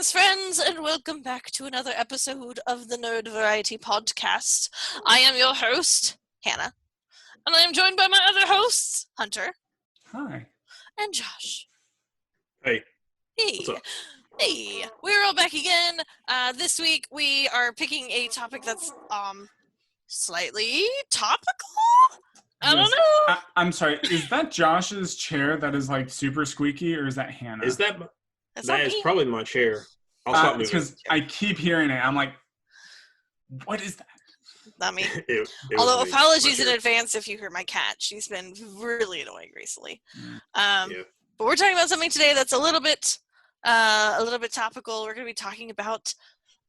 Greetings, friends, and welcome back to another episode of the Nerd Variety Podcast. I am your host, Hannah, and I am joined by my other hosts, Hunter. Hi. And Josh. Hey. Hey. What's up? Hey. We're all back again. This week we are picking a topic that's slightly topical? I don't know. I'm sorry, is that Josh's chair that is like super squeaky, or is that Hannah? Is that That's is probably my chair. I'll stop moving. Because I keep hearing it. I'm like, what is that? Not me. It Although was me. apologies My in chair. advance if you heard my cat. She's been really annoying recently. Yeah. But we're talking about something today that's a little bit topical. We're going to be talking about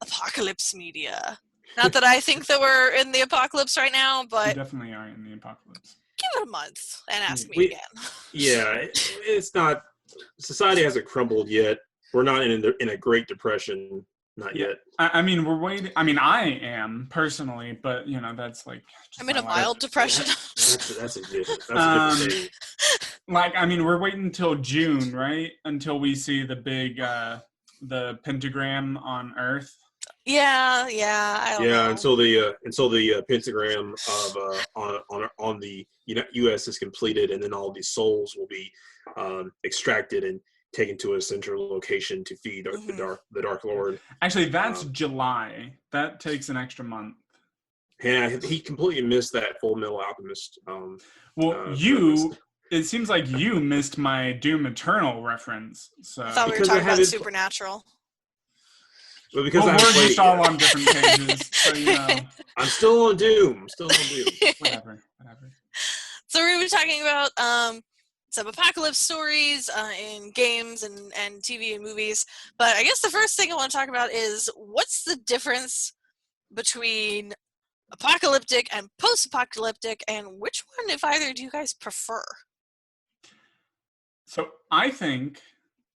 apocalypse media. Not that I think that we're in the apocalypse right now, We but definitely are in the apocalypse. give it a month and ask me again. Yeah, it's not. Society hasn't crumbled yet. We're not in a Great Depression. Not yet. I mean, we're waiting. I mean, I am personally, but you know, that's like. I'm in a mild depression. That's a different thing. Like, I mean, we're waiting until June, right? Until we see the big, the pentagram on Earth. Yeah. I don't know. Until the pentagram of on the U.S. is completed, and then all these souls will be extracted and taken to a central location to feed the Dark Lord. Actually, that's July. That takes an extra month. And he completely missed that Full Metal Alchemist. It seems like you missed my Doom Eternal reference. So I thought we were because talking I about haven't- Supernatural. Well, because we're I haven't played just it all yet. on different pages. So, you know, I'm still on Doom. whatever. So we're going to be talking about some apocalypse stories in games and TV and movies. But I guess the first thing I want to talk about is what's the difference between apocalyptic and post-apocalyptic, and which one, if either, do you guys prefer? So I think,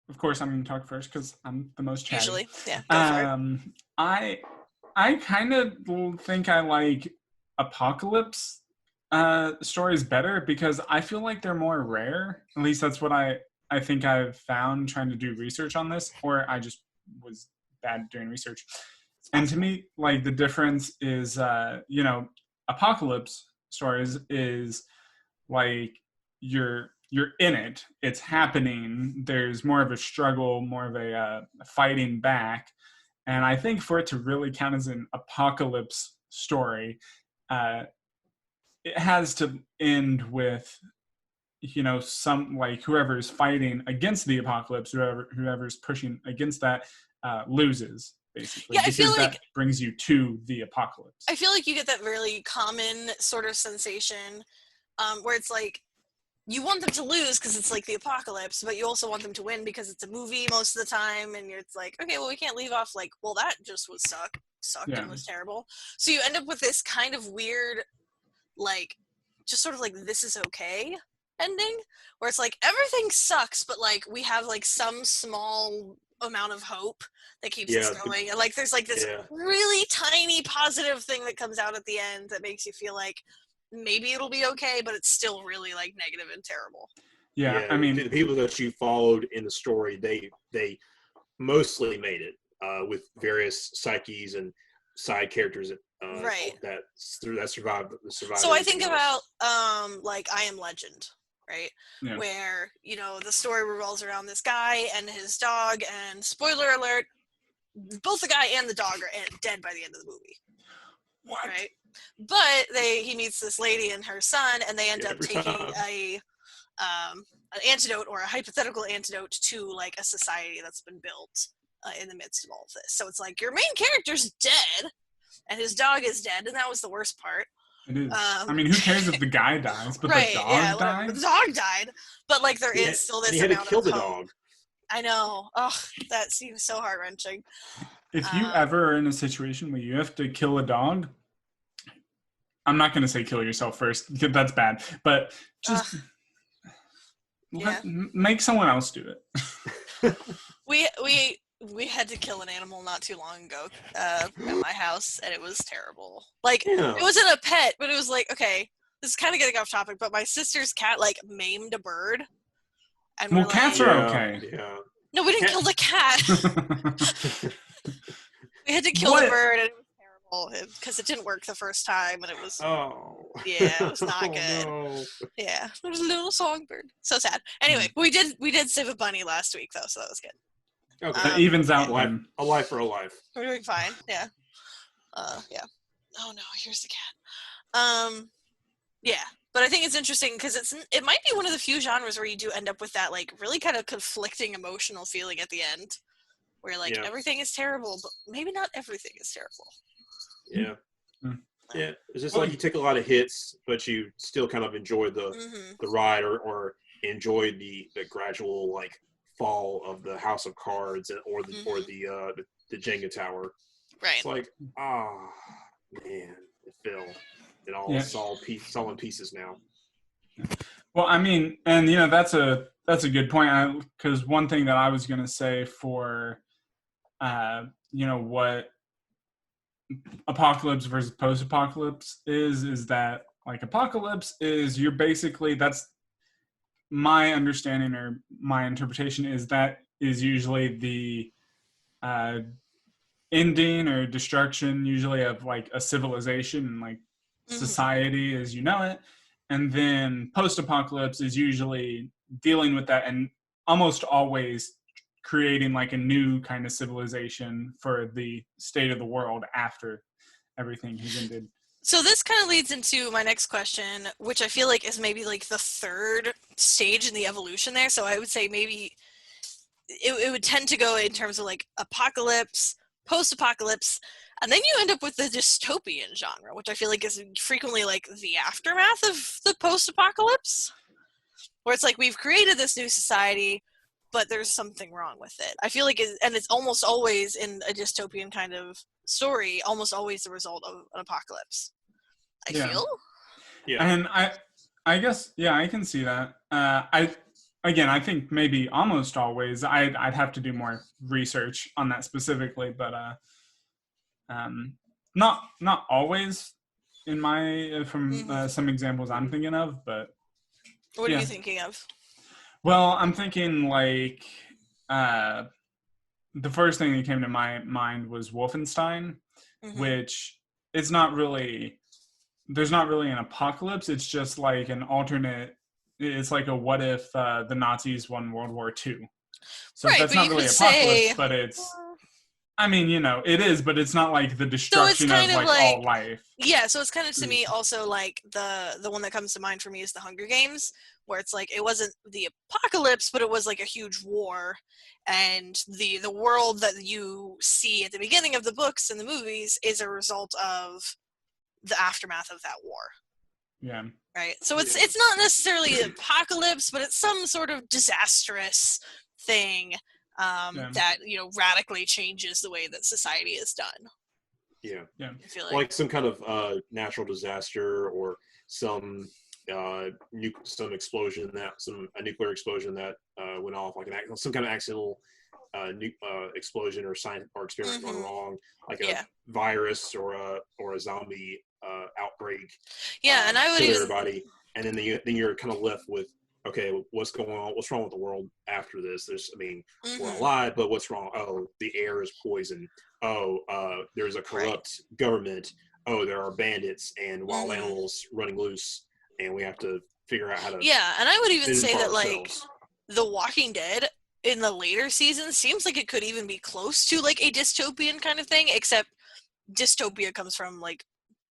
of course, I'm going to talk first because I'm the most chatty. Usually, yeah. Go for it. I kind of think I like apocalypse stories better because I feel like they're more rare. At least that's what I think I've found trying to do research on this, or I just was bad doing research. And to me, like, the difference is, apocalypse stories is like you're in it. It's happening. There's more of a struggle, more of a fighting back. And I think for it to really count as an apocalypse story, it has to end with, some like whoever's fighting against the apocalypse, whoever's pushing against that loses, basically. Yeah, I because feel like that brings you to the apocalypse. I feel like you get that really common sort of sensation where it's like you want them to lose because it's like the apocalypse, but you also want them to win because it's a movie most of the time, and it's like, okay, well, we can't leave off like, well, that just was sucked and was terrible. So you end up with this kind of weird, like, just sort of like, this is okay ending, where it's like, everything sucks, but like, we have like some small amount of hope that keeps us going, and like there's like this really tiny positive thing that comes out at the end that makes you feel like maybe it'll be okay, but it's still really like negative and terrible. I mean, the people that you followed in the story, they mostly made it with various psyches and side characters that survived. So I think about like I Am Legend, right? Yeah. Where, the story revolves around this guy and his dog, and spoiler alert, both the guy and the dog are dead by the end of the movie. What? Right? But he meets this lady and her son, and they end up taking an antidote, or a hypothetical antidote, to like a society that's been built in the midst of all of this. So it's like your main character's dead, and his dog is dead, and that was the worst part. It is. I mean, who cares if the guy dies, but right, the dog died? died? The dog died, but like there is still this amount of hope. He had to kill the dog. I know. Oh, that seems so heart-wrenching. If you ever are in a situation where you have to kill a dog, I'm not going to say kill yourself first, because that's bad, but just make someone else do it. We had to kill an animal not too long ago at my house, and it was terrible. Like, It wasn't a pet, but it was like, okay, this is kind of getting off topic, but my sister's cat, like, maimed a bird. And cats are okay. Yeah. No, we didn't kill the cat. We had to kill the bird, and it was terrible because it didn't work the first time, and it was it was not good. No. Yeah, there was a little songbird. So sad. Anyway, we did save a bunny last week though, so that was good. Okay. That evens out then. A life for a life. We're doing fine. Yeah. Yeah. Oh no, here's the cat. Yeah, but I think it's interesting because it might be one of the few genres where you do end up with that like really kind of conflicting emotional feeling at the end, where like everything is terrible, but maybe not everything is terrible. Yeah. Yeah, it's just like you take a lot of hits, but you still kind of enjoy the ride or enjoy the gradual like fall of the house of cards or the Jenga tower. Right. It's like, man, it fell. It all solid pieces now. Well, I mean, and you know that's a good point because one thing that I was going to say for you know what apocalypse versus post-apocalypse is that like apocalypse is you're basically that's my understanding or my interpretation is that is usually the ending or destruction usually of like a civilization and like society as you know it, and then post-apocalypse is usually dealing with that and almost always creating like a new kind of civilization for the state of the world after everything has ended. So this kind of leads into my next question, which I feel like is maybe like the third stage in the evolution there. So I would say maybe it would tend to go in terms of like apocalypse, post-apocalypse, and then you end up with the dystopian genre, which I feel like is frequently like the aftermath of the post-apocalypse, where it's like we've created this new society, but there's something wrong with it. I feel like, and it's almost always in a dystopian kind of story, almost always the result of an apocalypse. I feel. Yeah, and I guess I can see that. I think maybe almost always. I'd have to do more research on that specifically, but not always. In my from some examples I'm thinking of, but what are you thinking of? Well, I'm thinking like the first thing that came to my mind was Wolfenstein, which it's not really. There's not really an apocalypse. It's just like an alternate. It's like a what if the Nazis won World War II. So that's not really apocalypse, but it's. I mean, you know, it is, but it's not like the destruction of like all life. Yeah, so it's kind of to me also like the one that comes to mind for me is the Hunger Games, where it's like it wasn't the apocalypse, but it was like a huge war, and the world that you see at the beginning of the books and the movies is a result of the aftermath of that war. Yeah. Right. So it's not necessarily an apocalypse, but it's some sort of disastrous thing that radically changes the way that society is done. Yeah. I feel like some kind of natural disaster or some explosion a nuclear explosion that went off, like some kind of accidental explosion or experiment gone wrong, like a virus or a zombie outbreak. Yeah, and I would kill everybody, and then you're kind of left with, okay, what's going on? What's wrong with the world after this? We're alive, but what's wrong? Oh, the air is poison. Oh, there's a corrupt government. Oh, there are bandits and wild animals running loose, and we have to figure out how to. Yeah, and I would even say that like The Walking Dead in the later seasons seems like it could even be close to like a dystopian kind of thing, except dystopia comes from like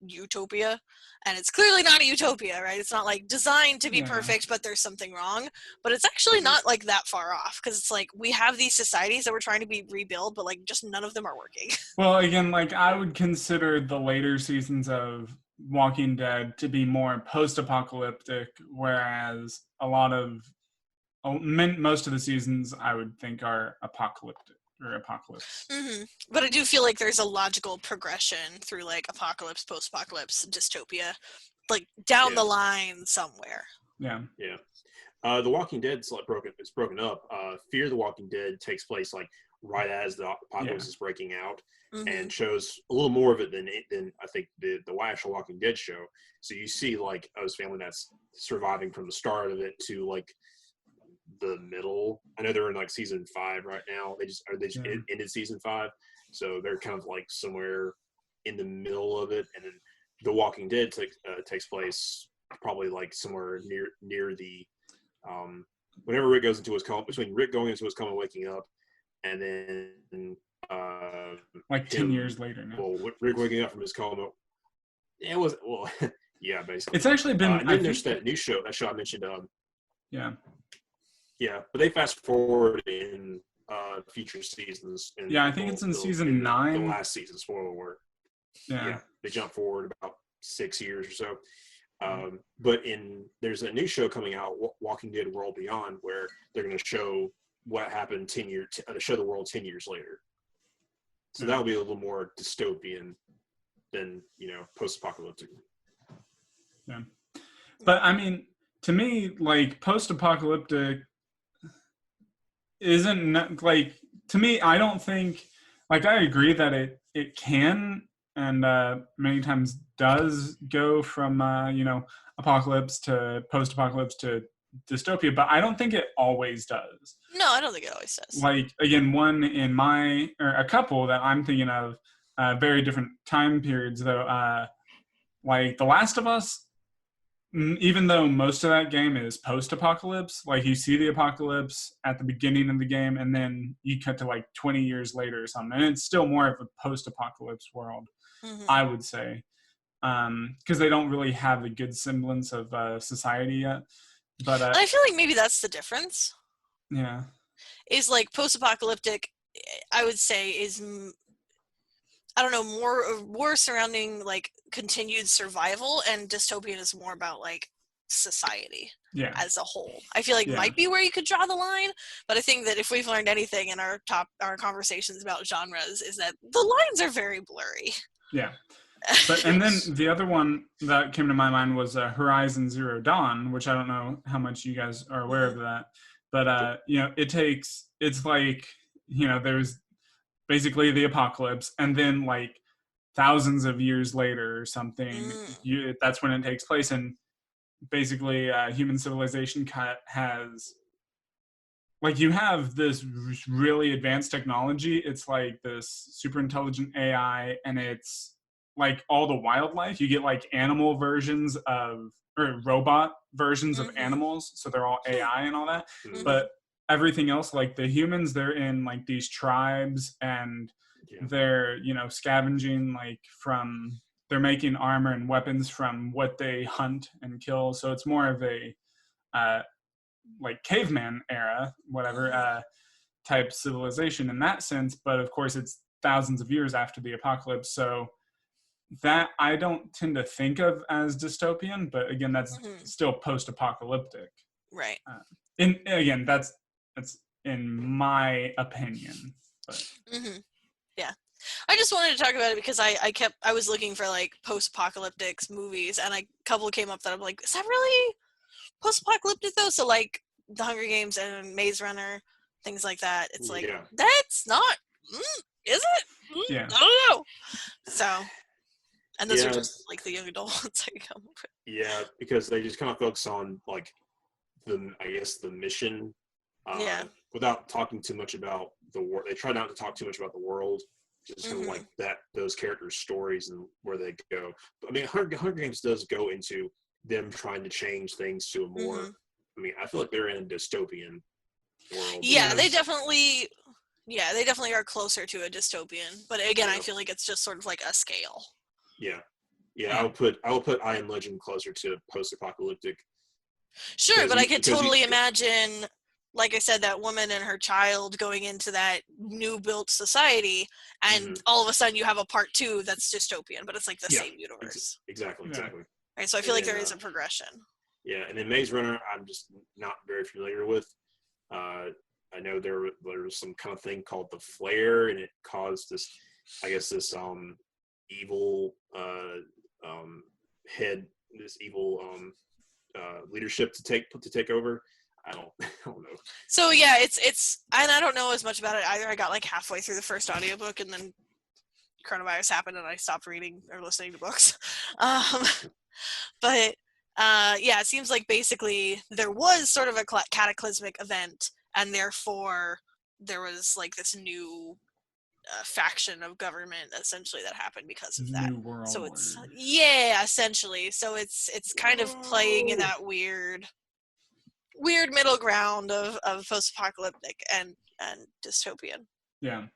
utopia, and it's clearly not a utopia, right? It's not like designed to be perfect, but there's something wrong. But it's actually not like that far off, because it's like we have these societies that we're trying to be rebuild, but like just none of them are working. Well, again, like I would consider the later seasons of Walking Dead to be more post-apocalyptic, whereas a lot of most of the seasons I would think are apocalyptic. Or apocalypse. But I do feel like there's a logical progression through like apocalypse, post-apocalypse, dystopia, like down the line somewhere. Yeah. The Walking Dead's like broken up. Fear the Walking Dead takes place like right as the apocalypse is breaking out, and shows a little more of it than I think the actual Walking Dead show. So you see like this family that's surviving from the start of it to like the middle. I know they're in like season 5 right now. They just ended season 5, so they're kind of like somewhere in the middle of it. And then The Walking Dead takes place probably like somewhere near the whenever Rick goes into his coma, between Rick going into his coma, waking up, and then like 10 years later now. Well, Rick waking up from his coma. It was yeah, basically. It's actually been. And then there's that new show. That show I mentioned. Yeah. Yeah, but they fast forward in future seasons. I think it's in season 9. The last season, spoiler alert. Yeah, they jump forward about 6 years or so. But there's a new show coming out, Walking Dead World Beyond, where they're going to show what happened 10 years, show the world 10 years later. So that'll be a little more dystopian than, post-apocalyptic. Yeah. But I mean, to me, like, post-apocalyptic isn't, like, to me, I don't think, like, I agree that it can and many times does go from, apocalypse to post-apocalypse to dystopia, but I don't think it always does. No, I don't think it always does. Like, again, a couple that I'm thinking of, very different time periods, though, like The Last of Us, even though most of that game is post-apocalypse, like you see the apocalypse at the beginning of the game and then you cut to like 20 years later or something, and it's still more of a post-apocalypse world, I would say, because they don't really have the good semblance of society yet. But I feel like maybe that's the difference. Yeah. Is like post-apocalyptic, I would say, is, I don't know, more surrounding like continued survival, and dystopian is more about like society as a whole. I feel like might be where you could draw the line, but I think that if we've learned anything in our conversations about genres is that the lines are very blurry. Yeah. But and then the other one that came to my mind was Horizon Zero Dawn, which I don't know how much you guys are aware of that, but it's like, there's basically the apocalypse, and then like thousands of years later or something, that's when it takes place, and basically human civilization has, like, you have this really advanced technology. It's like this super intelligent AI, and it's like all the wildlife, you get like animal versions of, or robot versions of animals, so they're all AI and all that, but everything else, like the humans, they're in like these tribes, and they're scavenging, like they're making armor and weapons from what they hunt and kill, so it's more of a like caveman era, whatever, type civilization in that sense, but of course it's thousands of years after the apocalypse, so that I don't tend to think of as dystopian, but again, that's still post-apocalyptic. Right. And again, that's in my opinion. But. Yeah. I just wanted to talk about it because I was looking for like post-apocalyptic movies, and a couple came up that I'm like, is that really post-apocalyptic though? So like The Hunger Games and Maze Runner, things like that. It's like, that's not, is it? Yeah. I don't know. So. And those are just like the young adults I come with. Yeah, because they just kind of focus on like the mission. Without talking too much about the world. They try not to talk too much about the world. Just kind of like those characters' stories and where they go. But, I mean, Hunger Games does go into them trying to change things to a more. I mean, I feel like they're in a dystopian world. Yeah, they definitely. Yeah, they definitely are closer to a dystopian. But again, I feel like it's just sort of like a scale. Yeah. I will put I Am Legend closer to post-apocalyptic. Sure, but I could totally imagine, like I said, that woman and her child going into that new built society, and all of a sudden you have a part 2 that's dystopian, but it's like the same universe. Exactly. Right, so I feel like there is a progression. Yeah, and then Maze Runner, I'm just not very familiar with. I know there was some kind of thing called the flare, and it caused this, I guess, this evil head, this evil leadership to take over. I don't know. So yeah, it's and I don't know as much about it either. I got like halfway through the first audiobook, and then coronavirus happened, and I stopped reading or listening to books. But Yeah, it seems like basically there was sort of a cataclysmic event, and therefore there was like this new faction of government essentially that happened because of that. New World So it's Order. essentially. So it's kind of playing in that weird middle ground of post-apocalyptic and dystopian. Yeah.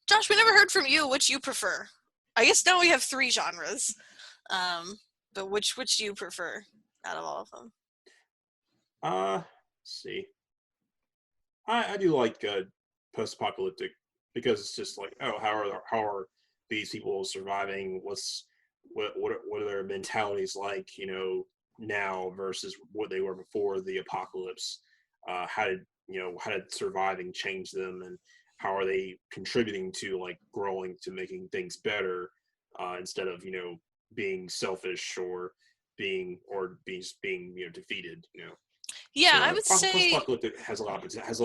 Josh, we never heard from you. Which you prefer? I guess now we have 3 genres. But which do you prefer out of all of them? Let's see. I do like post-apocalyptic because it's just like, oh, how are these people surviving? What are their mentalities like? Now versus what they were before the apocalypse. How did surviving change them, and how are they contributing to like growing to making things better instead of being selfish or being defeated. Yeah, So I would say post-apocalyptic has a lot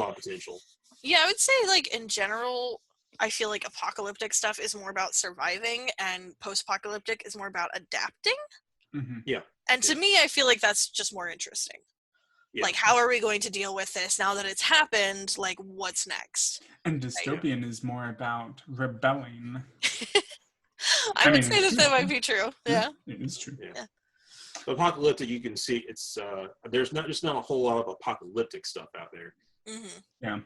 of potential. Yeah, I would say like in general, I feel like apocalyptic stuff is more about surviving, and post-apocalyptic is more about adapting. Mm-hmm. Yeah. And to me, I feel like that's just more interesting. Yeah. Like, how are we going to deal with this now that it's happened? Like, what's next? And dystopian is more about rebelling. I would say that might be true. Yeah. It is true. Yeah. The apocalyptic, you can see it's there's not a whole lot of apocalyptic stuff out there. Mm-hmm. Yeah.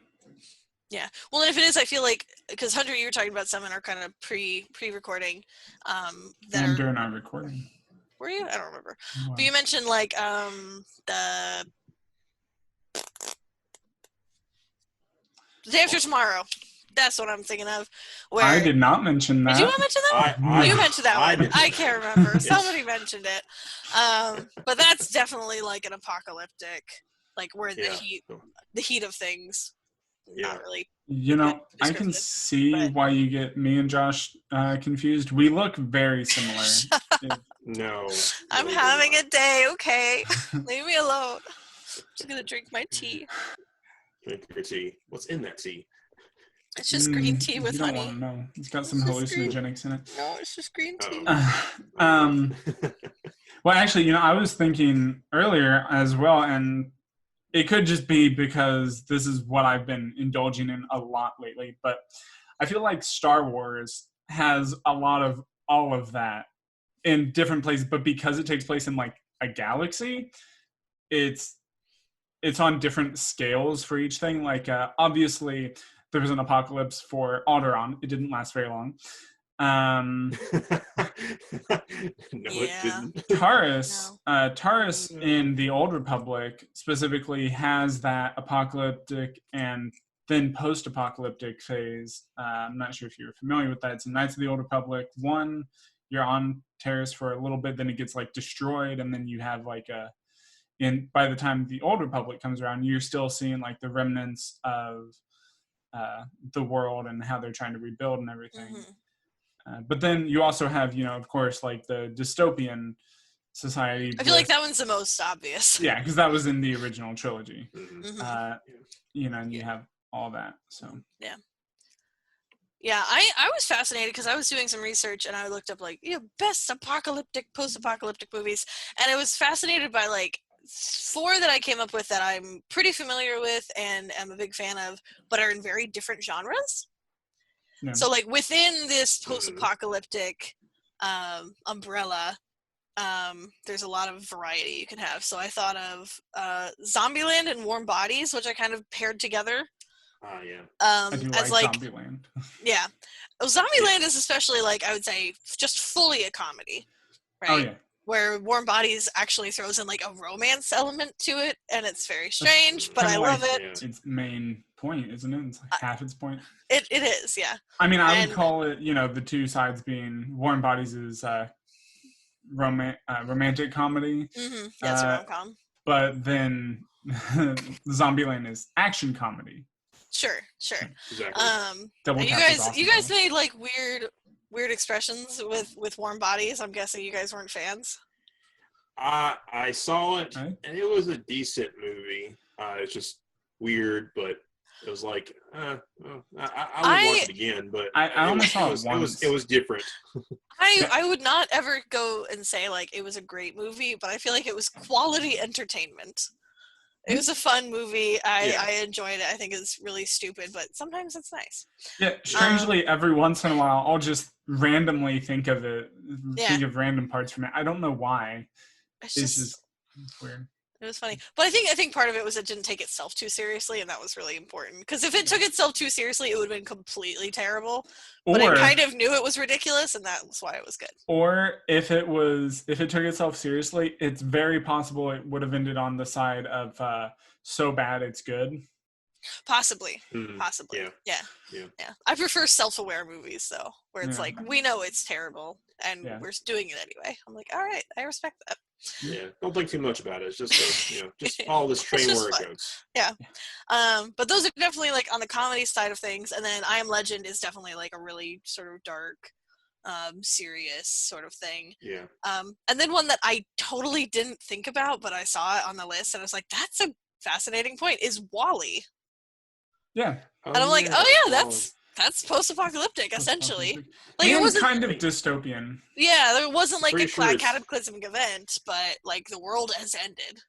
Yeah. Well, and if it is, I feel like, because Hunter, you were talking about some in our kind of pre-recording. And during our recording. Were you? I don't remember. Wow. But you mentioned like the Day After Tomorrow. That's what I'm thinking of. Where I did not mention that. Did you not mention that one? You mentioned that one. I can't remember. Somebody mentioned it. But that's definitely like an apocalyptic, like where the heat of things. Not really. I can see why you get me and Josh confused. We look very similar. No. I'm having a day, okay? Leave me alone. I'm just gonna drink my tea. Drink your tea. What's in that tea? It's just green tea with honey. You don't want to know. It's got some hallucinogenics in it. No, it's just green tea. Well, actually, I was thinking earlier as well, and it could just be because this is what I've been indulging in a lot lately, but I feel like Star Wars has a lot of all of that in different places, but because it takes place in like a galaxy, it's on different scales for each thing. Like obviously there was an apocalypse for Alderaan. It didn't last very long. No, it didn't. Taurus in the Old Republic specifically has that apocalyptic and then post-apocalyptic phase. I'm not sure if you're familiar with that. It's in Knights of the Old Republic 1. You're on Taurus for a little bit, then it gets like destroyed, and then you have like by the time the Old Republic comes around, you're still seeing like the remnants of the world and how they're trying to rebuild and everything. Mm-hmm. But then you also have, of course, like the dystopian society. I feel like that one's the most obvious. Yeah, because that was in the original trilogy. Mm-hmm. And you have all that. So yeah, I was fascinated because I was doing some research and I looked up like best apocalyptic, post-apocalyptic movies, and I was fascinated by like 4 that I came up with that I'm pretty familiar with and am a big fan of, but are in very different genres. Yeah. So like within this post-apocalyptic umbrella, there's a lot of variety you can have. So I thought of Zombieland and Warm Bodies, which I kind of paired together. Yeah. I do like Zombieland. Yeah. Well, Zombieland is especially like, I would say, just fully a comedy, right? Oh, yeah. Where Warm Bodies actually throws in like a romance element to it, and it's very strange, but I love it. Yeah. Its main point, isn't it? It's like half its point. It is, yeah. I mean, I would call it, the two sides being Warm Bodies is romantic comedy. Mm-hmm. Yeah, it's a rom-com. But then Zombieland is action comedy. Sure. Exactly. You guys made like weird expressions with Warm Bodies. I'm guessing you guys weren't fans. I saw it, and it was a decent movie. It's just weird, but it was like I would watch it again. But I only saw it once. It was different. I I would not ever go and say like it was a great movie, but I feel like it was quality entertainment. It was a fun movie. I enjoyed it. I think it's really stupid, but sometimes it's nice. Yeah, strangely, every once in a while, I'll just randomly think of random parts from it. I don't know why. It's just weird. It was funny. But I think part of it was it didn't take itself too seriously, and that was really important. Because if it took itself too seriously, it would have been completely terrible. But it kind of knew it was ridiculous, and that's why it was good. Or if it took itself seriously, it's very possible it would have ended on the side of so bad it's good. Possibly. Yeah. I prefer self-aware movies though, where it's like we know it's terrible and we're doing it anyway. I'm like, all right, I respect that. Yeah, don't think too much about it. It's just just follow this train where it goes. Yeah. But those are definitely like on the comedy side of things, and then I Am Legend is definitely like a really sort of dark, serious sort of thing. Yeah. And then one that I totally didn't think about, but I saw it on the list and I was like, that's a fascinating point, is WALL-E. Yeah. And I'm like, oh yeah, that's post-apocalyptic, essentially. Like it wasn't kind of dystopian. Yeah, there wasn't like a sure cataclysmic event, but like the world has ended.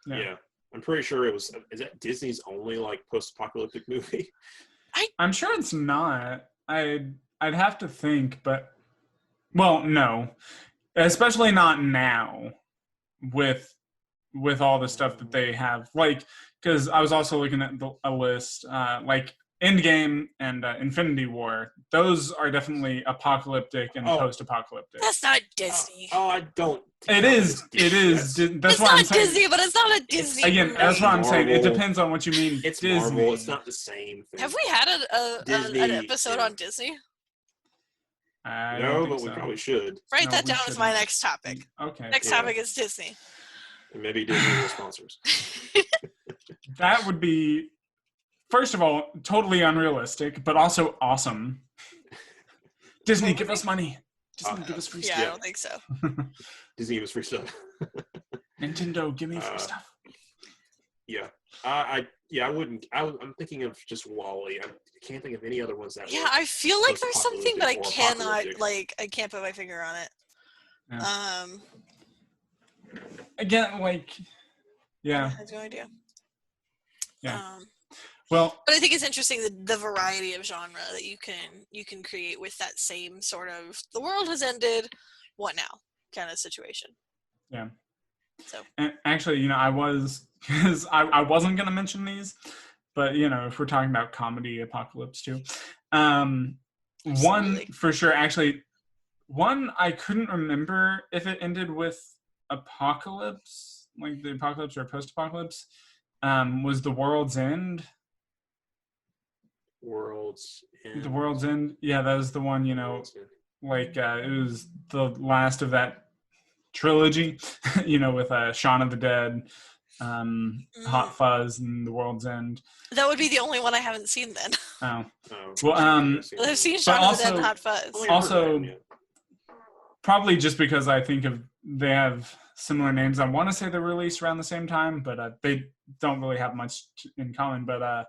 Yeah. I'm pretty sure it was. Is that Disney's only like post-apocalyptic movie? I'm sure it's not. I'd have to think, but well, no, especially not now with all the stuff that they have. Like, because I was also looking at a list, like Endgame and Infinity War. Those are definitely apocalyptic and post-apocalyptic. That's not Disney. I don't. It is. That's it's what I'm saying. It's not Disney, but it's not a Disney. Again, that's what I'm saying. It depends on what you mean. It's Disney. Marvel. It's not the same thing. Have we had an episode on Disney? No, but we probably should. Write that down as my next topic. Okay. Next topic is Disney. And maybe Disney will sponsors. That would be, first of all, totally unrealistic, but also awesome. Disney, give us money. Disney, give us free stuff. Yeah, I don't think so. Disney give us free stuff. Nintendo, give me free stuff. Yeah. I wouldn't. I'm thinking of just WALL-E. I can't think of any other ones that. Yeah, I feel like there's something, but I cannot. Like, I can't put my finger on it. Yeah. Again, like, yeah. I have no idea. Yeah. Well, but I think it's interesting the variety of genre that you can create with that same sort of the world has ended, what now kind of situation. Yeah. So. And actually, I wasn't going to mention these, but if we're talking about comedy apocalypse too, one for sure. Actually, one I couldn't remember if it ended with apocalypse, like the apocalypse or post-apocalypse, was The World's End. The World's End. Yeah, that was the one. Like it was the last of that trilogy. With Shaun of the Dead, Hot Fuzz, and The World's End. That would be the only one I haven't seen then. Oh. Well, I've seen Shaun of the Dead and Hot Fuzz. Also, probably just because I think they have similar names. I want to say they're released around the same time, but they don't really have much in common. But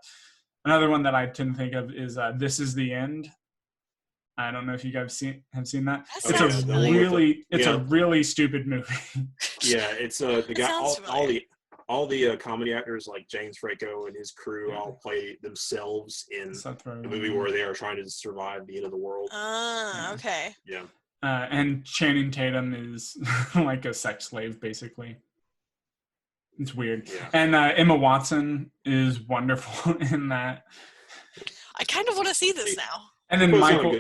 another one that I tend to think of is This Is the End. I don't know if you guys have seen that. It's a really stupid movie. Yeah, it's the guy. All the comedy actors like James Franco and his crew all play themselves in a movie where they are trying to survive the end of the world. Okay. Yeah. And Channing Tatum is like a sex slave, basically. It's weird. Yeah. And Emma Watson is wonderful in that. I kind of want to see this now. And then Michael,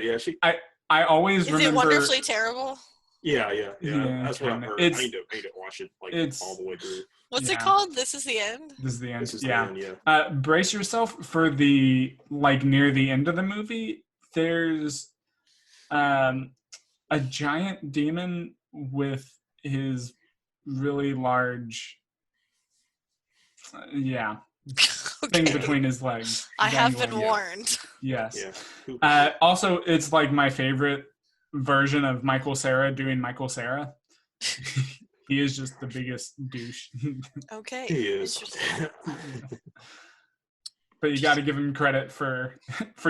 I always remember. Is it wonderfully terrible? Yeah. That's what I've heard. I need to watch it all the way through. What's it called? This Is the End? This is the end. This is the end, yeah. Brace yourself for the, near the end of the movie, there's a giant demon with his really large, thing between his legs. I have been warned. Yes. Yeah. Also, it's like my favorite version of Michael Cera doing Michael Cera. He is just the biggest douche. Okay. He is. But you got to give him credit for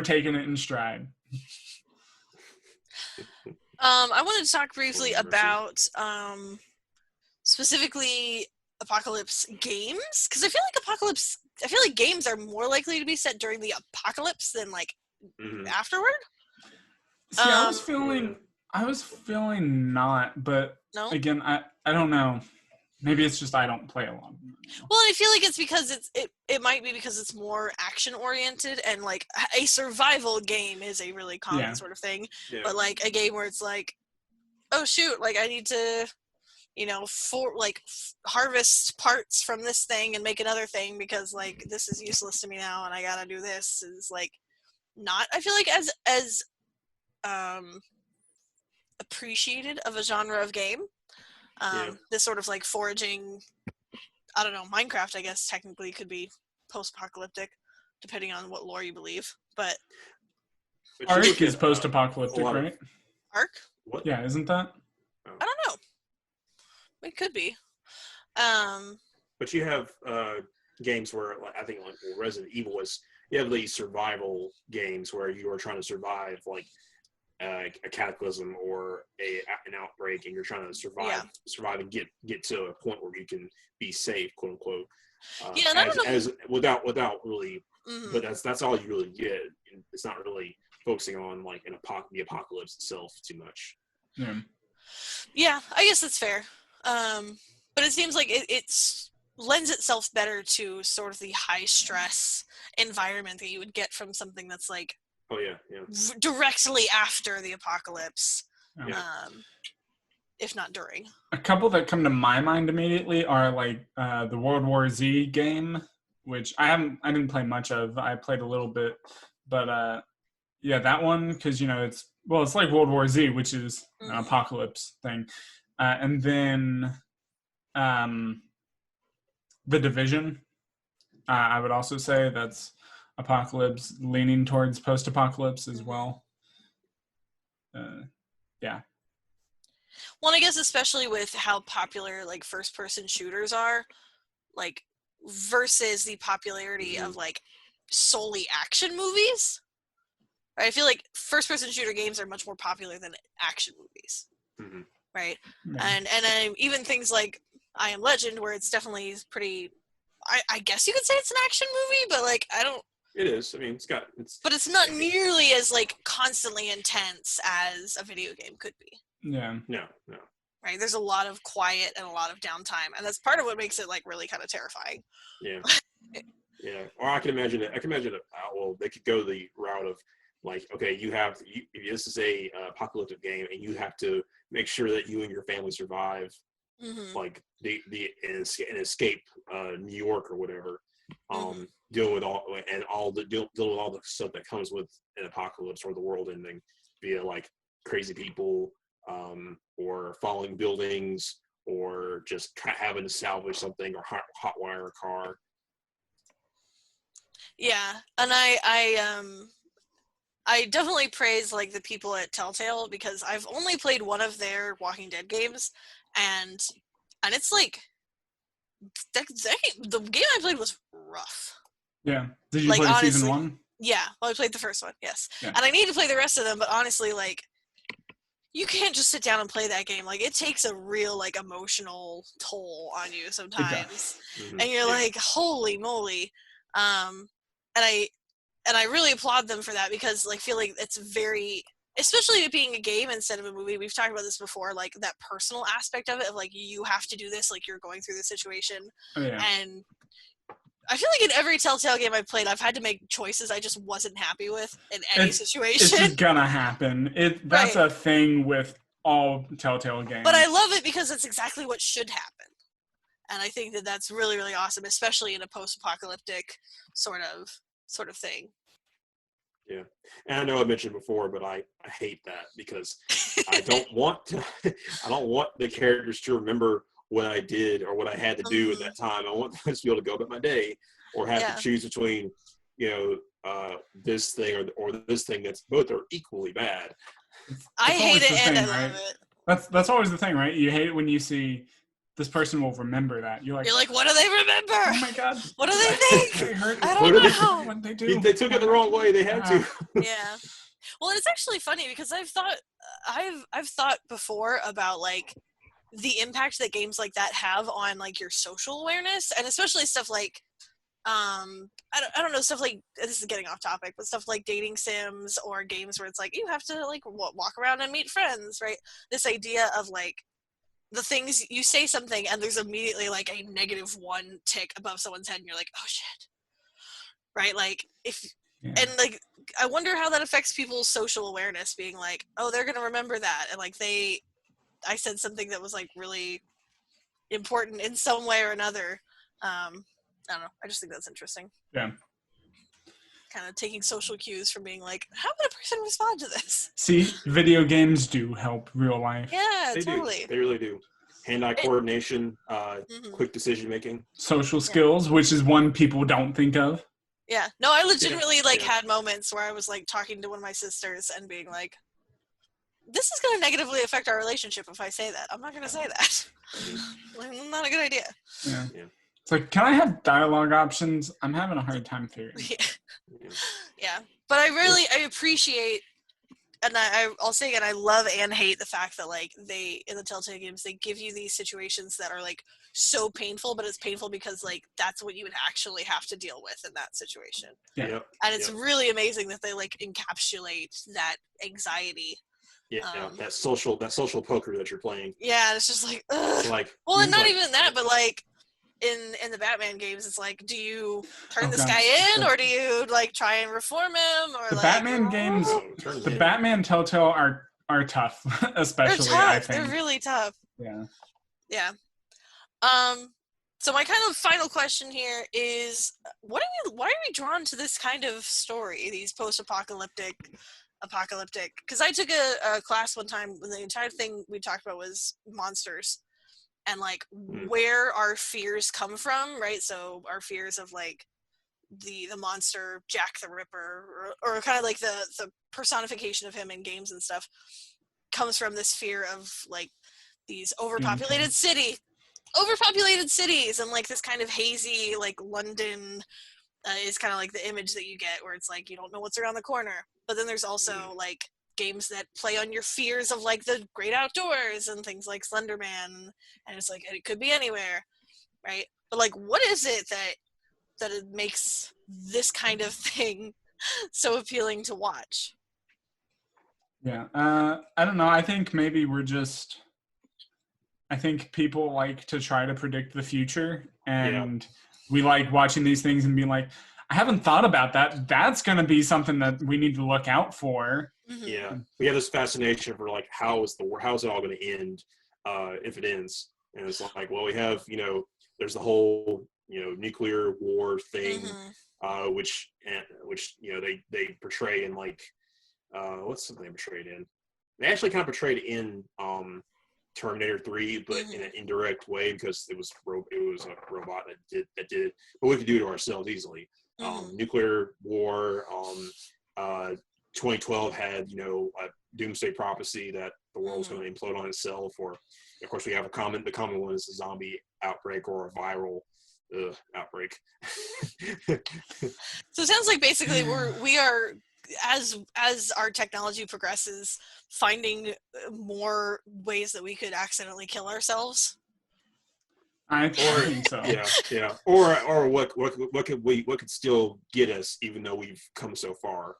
taking it in stride. I wanted to talk briefly Mercy. about specifically apocalypse games, because I feel like games are more likely to be set during the apocalypse than like afterward. See, I was Yeah. feeling not, but No? again, I don't know. Maybe it's just I don't play a lot of them. Well, I feel like it's because it might be because it's more action oriented, and like a survival game is a really common sort of thing. Yeah. But like a game where it's like, oh shoot, like I need to, harvest parts from this thing and make another thing because like this is useless to me now and I gotta do this, is like not, I feel like, as appreciated of a genre of game. This sort of like foraging, I don't know, Minecraft I guess technically could be post-apocalyptic depending on what lore you believe, but Ark is post-apocalyptic, right? Ark? What? Yeah, isn't that? I don't know. It could be. But you have games where, like, I think like Resident Evil is, you have these survival games where you are trying to survive like a cataclysm or an outbreak, and you're trying to survive and get to a point where you can be safe, quote unquote. And I don't know. As without really, but that's all you really get. It's not really focusing on like the apocalypse itself too much. Yeah, I guess that's fair. But it seems like it lends itself better to sort of the high stress environment that you would get from something that's like directly after the apocalypse, if not during. A couple that come to my mind immediately are like the World War Z game, which I didn't play much of. I played a little bit, but that one, because it's like World War Z, which is an apocalypse thing, and then The Division. I would also say that's apocalypse, leaning towards post-apocalypse as well. Well, I guess especially with how popular like first-person shooters are, like versus the popularity of like solely action movies. Right? I feel like first-person shooter games are much more popular than action movies. Right? And even things like I Am Legend, where it's definitely pretty. I guess you could say it's an action movie, but like I don't. It is. I mean, but it's not nearly as like constantly intense as a video game could be. Yeah. No. Right. There's a lot of quiet and a lot of downtime, and that's part of what makes it like really kind of terrifying. Yeah. Yeah. Or I can imagine it. Well, they could go the route of like, okay, this is a apocalyptic game, and you have to make sure that you and your family survive, like and escape New York or whatever. Deal with all the stuff that comes with an apocalypse or the world ending, via like crazy people, or falling buildings, or just having to salvage something, or hotwire a car. Yeah, and I definitely praise like the people at Telltale, because I've only played one of their Walking Dead games, and it's like the game I played was rough. Yeah. Did you play season 1? Yeah. Well, I played the first one, yes. Yeah. And I need to play the rest of them, but honestly, like, you can't just sit down and play that game. Like, it takes a real, like, emotional toll on you sometimes. And you're like, holy moly. And I really applaud them for that, because, like, feel like it's very, especially it being a game instead of a movie. We've talked about this before, like, that personal aspect of it, of, like, you have to do this, like, you're going through the situation. And I feel like in every Telltale game I've played, I've had to make choices I just wasn't happy with in any situation. It's just gonna happen. That's a thing with all Telltale games. But I love it because it's exactly what should happen. And I think that that's really, really awesome, especially in a post-apocalyptic sort of thing. Yeah. And I know I mentioned before, but I hate that, because I don't want the characters to remember what I did or what I had to do at that time. I want them to be able to go about my day, or have to choose between, this thing or this thing that's both are equally bad. I hate it and I love it. That's always the thing, right? You hate it when you see this person will remember that. You're like, what do they remember? Oh my god. What do they think? They hurt. I don't know. What they do? They took it the wrong way. They had to. Yeah. Well, it's actually funny because I've thought before about like the impact that games like that have on like your social awareness, and especially stuff like I don't know, stuff like, this is getting off topic, but stuff like dating sims or games where it's like you have to like walk around and meet friends, right? This idea of like the things you say something and there's immediately like a -1 tick above someone's head and you're like, oh shit, right? Like if and like I wonder how that affects people's social awareness, being like, oh, they're gonna remember that, and like I said something that was like really important in some way or another. I don't know. I just think that's interesting. Yeah. Kind of taking social cues from being like, how would a person respond to this? See, video games do help real life. Yeah, They totally. do. They really do. Hand-eye coordination, quick decision making, social skills, which is one people don't think of. Yeah. No, I legitimately had moments where I was like talking to one of my sisters and being like, this is going to negatively affect our relationship if I say that. I'm not going to say that. Like, not a good idea. Yeah. It's like, can I have dialogue options? I'm having a hard time figuring. Yeah. But I appreciate, and I'll say again, I love and hate the fact that like in the Telltale games, they give you these situations that are like so painful, but it's painful because like that's what you would actually have to deal with in that situation. Yeah. Yep. And it's really amazing that they like encapsulate that anxiety. Yeah, that social poker that you're playing. Yeah, it's just like, ugh. Like, well, and not even that, but like in the Batman games, it's like, do you turn this guy in, or do you like try and reform him, or the like Batman games? The Batman Telltale are tough, especially. They're tough. I think They're really tough. Yeah. Yeah. So my kind of final question here is, why are we drawn to this kind of story, these post-apocalyptic, because I took a class one time when the entire thing we talked about was monsters and like where our fears come from, right? So our fears of like the monster Jack the Ripper, or kind of like the personification of him in games and stuff, comes from this fear of like these overpopulated cities and like this kind of hazy like London is kind of like the image that you get, where it's like you don't know what's around the corner. But then there's also like games that play on your fears of like the great outdoors and things like Slender Man, and it's like it could be anywhere, right? But like, what is it that it makes this kind of thing so appealing to watch? Yeah, I don't know. I think maybe I think people like to try to predict the future, and we like watching these things and being like, I haven't thought about that. That's going to be something that we need to look out for. Mm-hmm. Yeah, we have this fascination for like, how is it all going to end if it ends? And it's like, well, we have, there's the whole, nuclear war thing, which they portray in like, what's something they portrayed in? They actually kind of portrayed in Terminator 3, but in an indirect way, because it was a robot that did it, but we could do it ourselves easily. Nuclear war. 2012 had a doomsday prophecy that the world's going to implode on itself, or of course we have the common one is a zombie outbreak or a viral outbreak. So it sounds like basically we are as our technology progresses, finding more ways that we could accidentally kill ourselves. I think so. Yeah. Or what could still get us, even though we've come so far.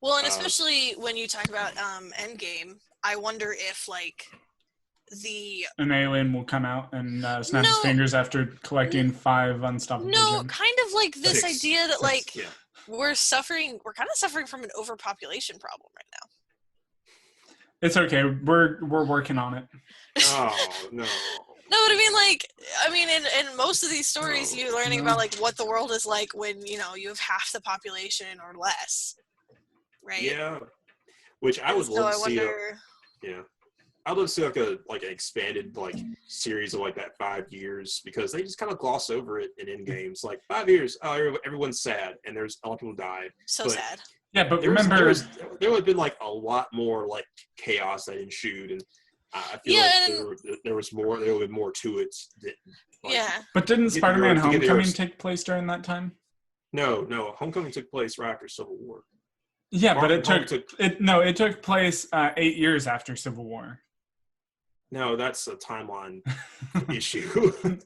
Well, and especially when you talk about Endgame, I wonder if like an alien will come out and snap his fingers after collecting 5 unstoppable gems. Kind of like this idea that we're kind of suffering from an overpopulation problem right now. It's okay. We're working on it. Oh no. No, but in most of these stories, you're learning about like what the world is like when you have half the population or less, right? Yeah, which I would love to see. I'd love to see like an expanded like series of like that 5 years, because they just kind of gloss over it in games. Like 5 years, everyone's sad and there's a lot of people died. Sad. Yeah, but remember, there would have been like a lot more like chaos that ensued, and I feel like there would have been more to it. But didn't Spider-Man Homecoming take place during that time? No. Homecoming took place right after Civil War. Yeah, but Far From Home it took place 8 years after Civil War. No, that's a timeline issue. It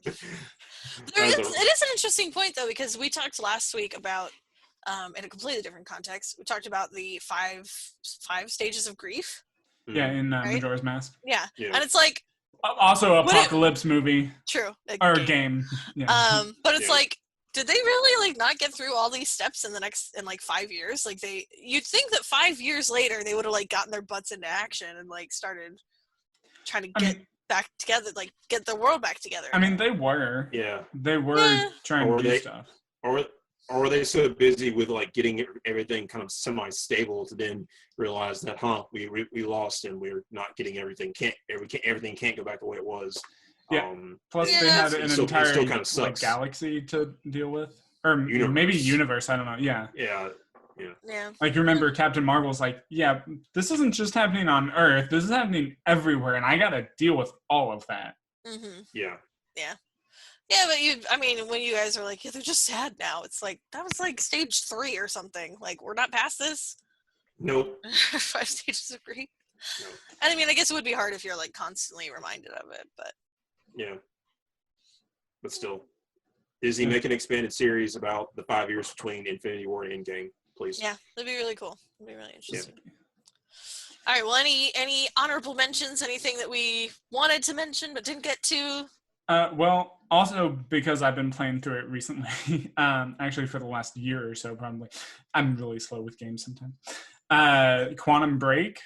is an interesting point though, because we talked last week about in a completely different context. We talked about the five stages of grief. Yeah, in right? Majora's Mask. Yeah. Yeah. And it's like Also, Apocalypse movie true or game. Yeah. but it's Yeah. like, did they really like not get through all these steps in like 5 years? Like you'd think that 5 years later they would have like gotten their butts into action and like started trying to get back together, like get the world back together. I mean, they were. Yeah. They were trying to do stuff. Or were they so busy with like getting everything kind of semi-stable to then realize that we lost and we're not getting everything everything can't go back the way it was. Yeah. Plus they had an entire still kind of like galaxy to deal with, or maybe universe. I don't know. Yeah. Yeah. Like remember, Captain Marvel's like, yeah, this isn't just happening on Earth. This is happening everywhere, and I got to deal with all of that. Mm-hmm. Yeah. Yeah. Yeah, but when you guys are like, yeah, they're just sad now. It's like, that was like stage 3 or something. Like, we're not past this. Nope. 5 stages of grief. Nope. And I mean, I guess it would be hard if you're like constantly reminded of it, but. Yeah. But still, Disney make an expanded series about the 5 years between Infinity War and Endgame, please. Yeah, that'd be really cool. That'd be really interesting. Yeah. All right, well, any honorable mentions, anything that we wanted to mention but didn't get to? Well, also because I've been playing through it recently, actually for the last year or so, probably. I'm really slow with games sometimes. Quantum Break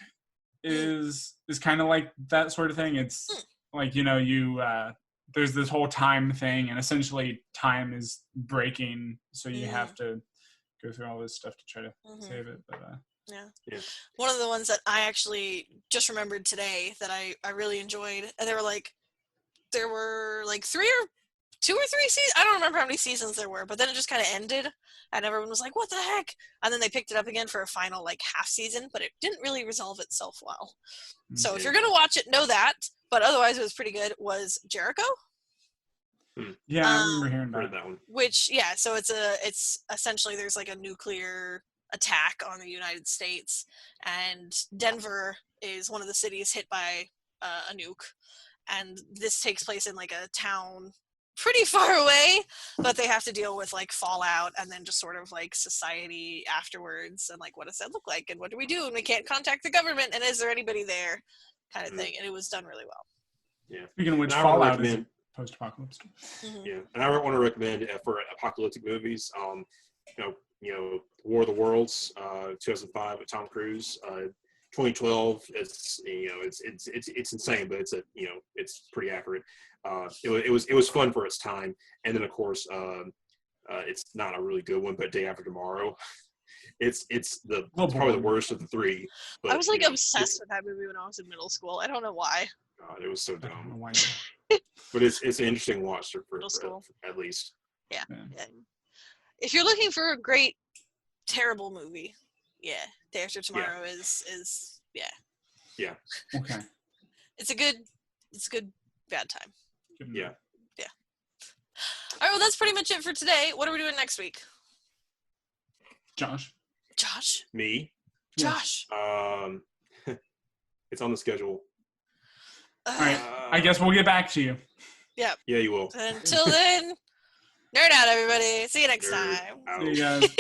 is kind of like that sort of thing. It's like, there's this whole time thing, and essentially time is breaking, so you have to go through all this stuff to try to save it. But yeah. One of the ones that I actually just remembered today that I really enjoyed, and there were like 2 or 3 seasons. I don't remember how many seasons there were, but then it just kind of ended, and everyone was like, "What the heck?" And then they picked it up again for a final like half season, but it didn't really resolve itself well. So if you're gonna watch it, know that. But otherwise, it was pretty good. Was Jericho? Yeah, I remember hearing that one. Which so it's essentially there's like a nuclear attack on the United States, and Denver is one of the cities hit by a nuke. And this takes place in like a town pretty far away, but they have to deal with like fallout and then just sort of like society afterwards, and like, what does that look like, and what do we do, and we can't contact the government, and is there anybody there, kind of thing. And it was done really well. Yeah. Speaking of which, Fallout is post-apocalypse. Yeah, and I want to recommend for apocalyptic movies, War of the Worlds, 2005 with Tom Cruise. 2012, it's insane, but it's pretty accurate. It was fun for its time, and then of course it's not a really good one, but Day After Tomorrow, it's probably the worst of the 3. But, I was like obsessed with that movie when I was in middle school. I don't know why. God, it was so dumb. But it's an interesting watch for middle school, at least. Yeah. If you're looking for a great terrible movie, Day After Tomorrow is Yeah. Okay. It's a good bad time. Yeah. All right, well, that's pretty much it for today. What are we doing next week? Josh? Me? Josh. It's on the schedule. All right. I guess we'll get back to you. Yeah. Yeah, you will. Until then, nerd out, everybody. See you next time. See you guys.